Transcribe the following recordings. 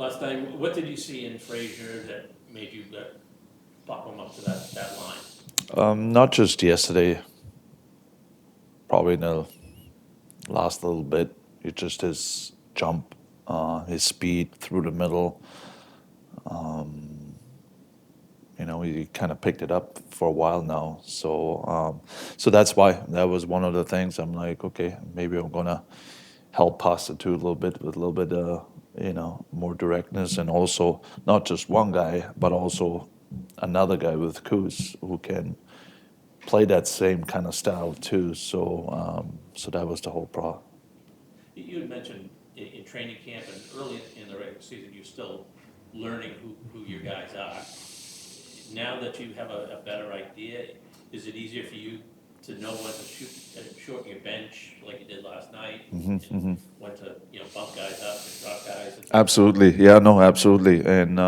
last night. What did you see in Frazier that made you pop him up to that line? Not just yesterday, probably in the last little bit. It's just his jump, his speed through the middle. He kind of picked it up for a while now. So that's why that was one of the things. I'm like, okay, maybe I'm gonna help pass it to a little bit with a little bit, more directness, and also not just one guy, but also another guy with Kuz who can play that same kind of style too. So that was the whole problem. You had mentioned in training camp and early in the regular season, you're still learning who your guys are. Now that you have a better idea, is it easier for you to know when to shorten your bench like you did last night, and when to bump guys up and drop guys and things like that? Absolutely, yeah, no, absolutely, and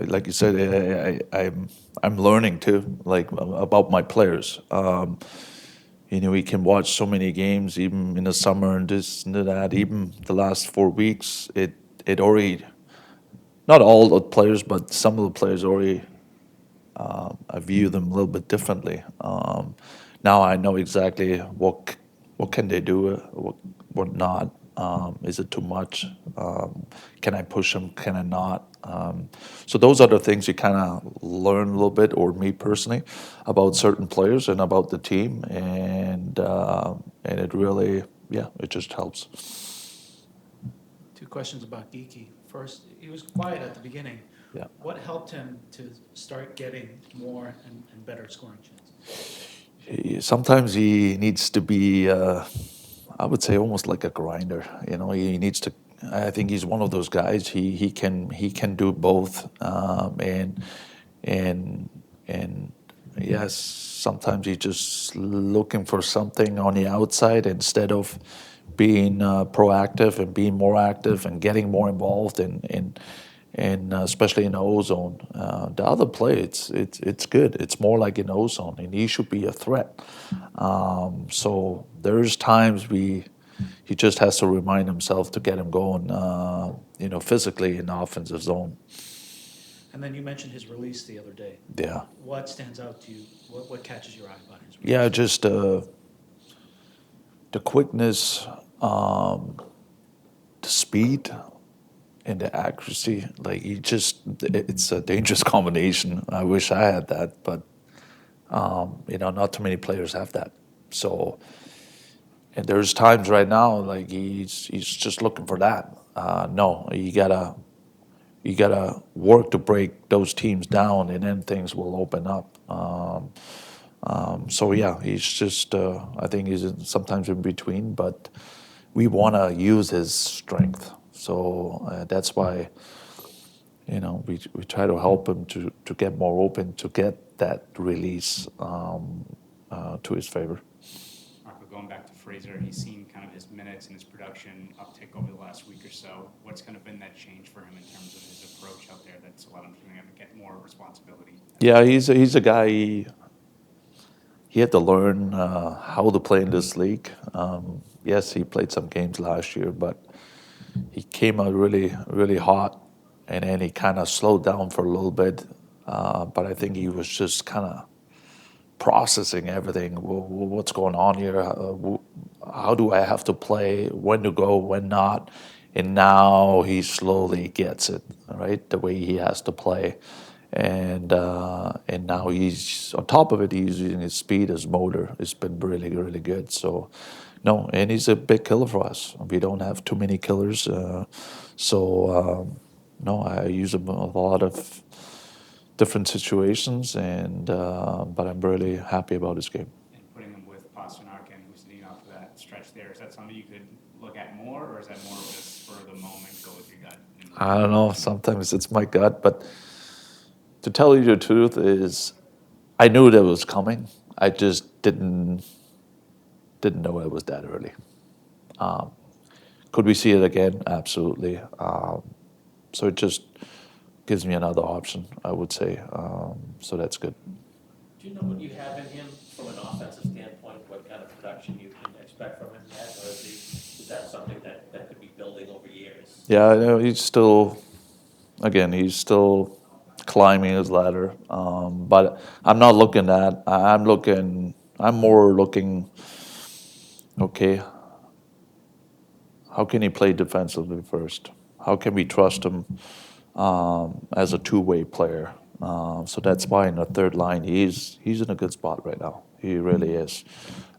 like you said, I'm learning too, like about my players. We can watch so many games, even in the summer and this and that. Even the last 4 weeks, it already, not all the players, but some of the players already, I view them a little bit differently. Now I know exactly what can they do, what not. Is it too much? Can I push them? Can I not? So those are the things you kind of learn a little bit, or me personally, about certain players and about the team, and it really, yeah, it just helps. Two questions about Geeky. First, he was quiet at the beginning. Yeah. What helped him to start getting more and better scoring chances? Sometimes he needs to be, I would say, almost like a grinder. He needs to. I think he's one of those guys. He can do both, and and yes, sometimes he's just looking for something on the outside instead of being proactive and being more active and getting more involved and especially in the ozone. The other play, it's good. It's more like in ozone, and he should be a threat. So there's times he just has to remind himself to get him going, physically in the offensive zone. And then you mentioned his release the other day. Yeah, What stands out to you? What catches your eye about his release? yeah, just the quickness, the speed, and the accuracy. Like it's a dangerous combination. I wish I had that, but not too many players have that. So, and there's times right now like he's just looking for that. No, you gotta work to break those teams down, and then things will open up. So yeah, he's just. I think sometimes in between, but we want to use his strength. So that's why we try to help him to get more open, to get that release to his favor. Marco, going back to Fraser, he's seen kind of his minutes and his production uptick over the last week or so. What's kind of been that change for him in terms of his approach out there that's allowed him to get more responsibility? Yeah, he's a guy. He had to learn how to play in this league. Yes, he played some games last year, but he came out really, really hot, and then he kind of slowed down for a little bit. But I think he was just kind of processing everything. What's going on here? How do I have to play? When to go? When not? And now he slowly gets it, right? The way he has to play, and now he's on top of it. He's using his speed, his motor. It's been really, really good. So, no, and he's a big killer for us. We don't have too many killers, no, I use him a lot of different situations, and but I'm really happy about his game. And putting him with Pasternak and Hustinov for that stretch there, is that something you could look at more, or is that more of a spur of the moment, go with your gut? I don't know. Sometimes it's my gut, but to tell you the truth is, I knew that was coming. I just didn't know it was that early. Um, could we see it again? Absolutely. So it just gives me another option, I would say. So that's good. Do you know what you have in him from an offensive standpoint? What kind of production you can expect from him yet, or is that something that could be building over years? Yeah, I know he's still, again, he's still climbing his ladder. But I'm not looking at. I'm more looking. Okay, how can he play defensively first? How can we trust him as a two-way player? So that's why in the third line, he's in a good spot right now. He really is.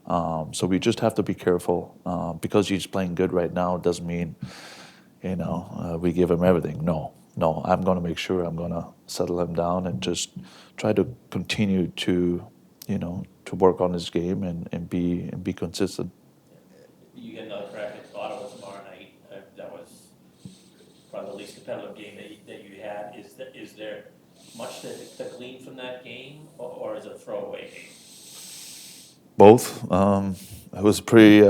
So we just have to be careful because he's playing good right now. Doesn't mean we give him everything. No, no. I'm going to make sure I'm going to settle him down and just try to continue to work on his game and be consistent. You get another crack at Ottawa tomorrow night. That was probably the least competitive game that you had. Is there much to glean from that game, or is it a throwaway game? Both. It was a pretty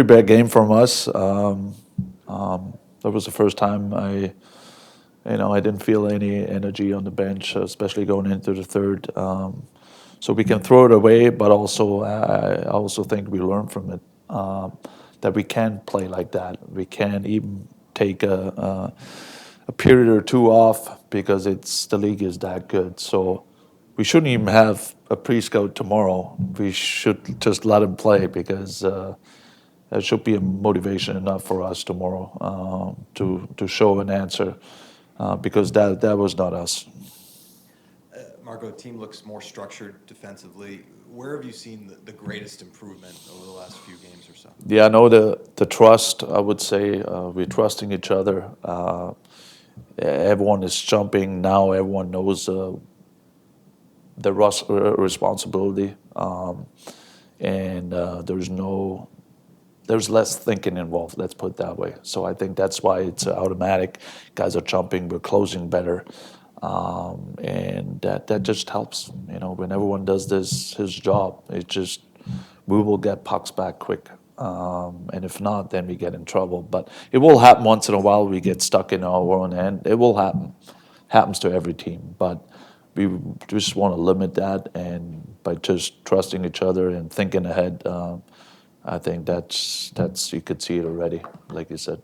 bad game from us. That was the first time I didn't feel any energy on the bench, especially going into the third. So we can throw it away, but also I also think we learn from it that we can play like that. We can even take a period or two off because the league is that good. So we shouldn't even have a pre-scout tomorrow. We should just let him play because that should be a motivation enough for us tomorrow to show an answer because that was not us. Marco, the team looks more structured defensively. Where have you seen the greatest improvement over the last few games or so? Yeah, I know the trust. I would say we're trusting each other. Everyone is jumping now. Everyone knows the responsibility, and there's less thinking involved. Let's put it that way. So I think that's why it's automatic. Guys are jumping. We're closing better, and that just helps. When everyone does his job, we will get pucks back quick. And if not, then we get in trouble. But it will happen once in a while. We get stuck in our own end. It will happen. Happens to every team. But we just want to limit that, and by just trusting each other and thinking ahead, I think that's you could see it already, like you said.